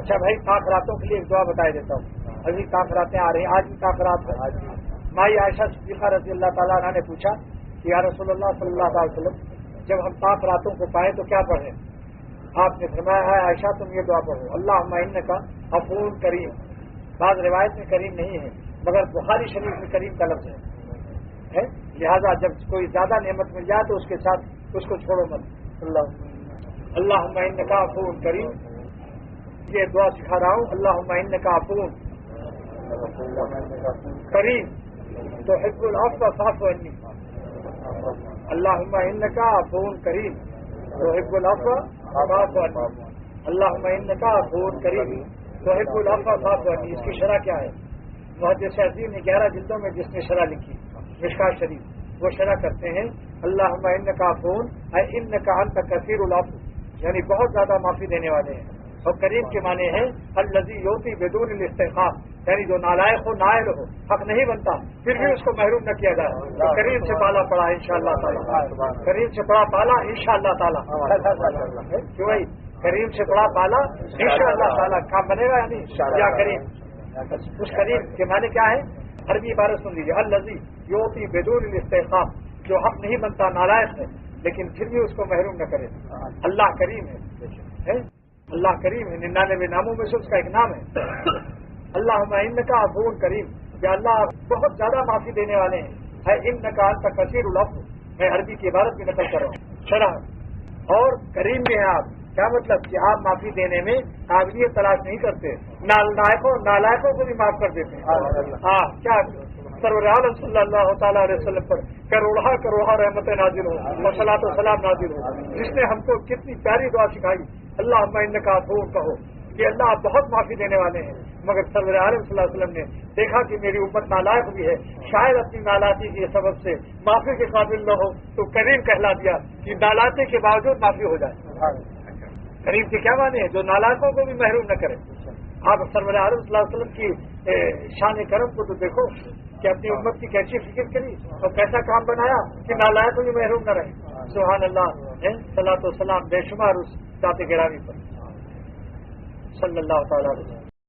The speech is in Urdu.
اچھا بھائی، تاخراتوں کے لیے ایک دعا بتائی دیتا ہوں. ابھی تاخراتیں آ رہی ہیں، آج بھی تاخرات ہے. مائی عائشہ صدیقہ رضی اللہ تعالیٰ عنہ نے پوچھا کہ یا رسول اللہ صلی اللہ علیہ وسلم، جب ہم تاخراتوں کو پائیں تو کیا پڑھیں؟ آپ نے فرمایا ہے عائشہ تم یہ دعا پڑھو، اللہم انک عفو کریم. بعض روایت میں کریم نہیں ہے، مگر بخاری شریف میں کریم کا لفظ ہے. لہذا جب کوئی زیادہ نعمت مل جائے تو اس کے ساتھ اس کو چھوڑو مت. اللہم انک عفو کریم، یہ دعا سکھا رہا ہوں. اللہم انک عفو کریم تحب العفو فاعف عنی. اللہم انک عفو کریم تحب العفو فاعف عنی. اللہم انک عفو کریم تحب العفو فاعف عنی. اس کی شرح کیا ہے؟ محدث عظیم نے 11 جلدوں میں جس نے شرح لکھی مشکات شریف، وہ شرح کرتے ہیں اللہم انک عفو اے انک انت کثیر العفو، یعنی بہت زیادہ معافی دینے والے ہیں. اور کریم کے معنی ہے الذی یعطی بدون الاستحقاق، یعنی جو نالائق ہو، نائل ہو، حق نہیں بنتا پھر بھی اس کو محروم نہ کیا جائے. تو کریم سے پالا پڑا انشاءاللہ تعالیٰ، کریم سے پڑا پالا انشاءاللہ تعالیٰ. کیوں بھائی؟ کریم سے پڑا پالا انشاءاللہ تعالیٰ. کام بنے گا یعنی یا کریم. اس کریم کے معنی کیا ہے؟ عربی عبارت سن لیجیے، الذی یعطی بدون الاستحقاق، جو حق نہیں بنتا، نالائق ہے لیکن پھر بھی اس کو محروم نہ کرے. اللہ کریم ہے. اللہ کریم ہے، 99 ناموں میں سے اس کا ایک نام ہے. اللہم انک عفو کریم، یا اللہ آپ بہت زیادہ معافی دینے والے ہیں. ہے انک انت کثیر العفو، میں عربی کی عبارت بھی نقل کر رہا ہوں شرح. اور کریم بھی ہیں آپ. کیا مطلب کہ آپ معافی دینے میں قابلیت تلاش نہیں کرتے، نالائقوں کو بھی معاف کر دیتے ہیں. ہاں، کیا سرور عالم صلی اللہ تعالیٰ علیہ وسلم پر کروڑا رحمت نازل ہو اور صلاۃ و سلام نازل ہو، جس نے ہم کو کتنی پیاری دعا سکھائی. اللہم انک عفو کہو کہ اللہ آپ بہت معافی دینے والے ہیں. مگر سرور عالم صلی اللہ علیہ وسلم نے دیکھا کہ میری امت نالائق بھی ہے، شاید اپنی نالائقی کے سبب سے معافی کے قابل نہ ہو، تو کریم کہلا دیا کہ نالائقی کے باوجود معافی ہو جائے. کریم کے کیا معنی ہے؟ جو نالائقوں کو بھی محروم نہ کرے. آپ سرور عالم صلی اللہ علیہ وسلم کی شان کرم کو تو دیکھو کہ اپنی امت کی کیسی فکر کری اور کیسا کام بنایا کہ نالائقوں بھی محروم نہ رہے. سبحان اللہ. صلاۃ و سلام بے شمار اس ذات گرامی پر صلی اللہ تعالیٰ علیہ وسلم.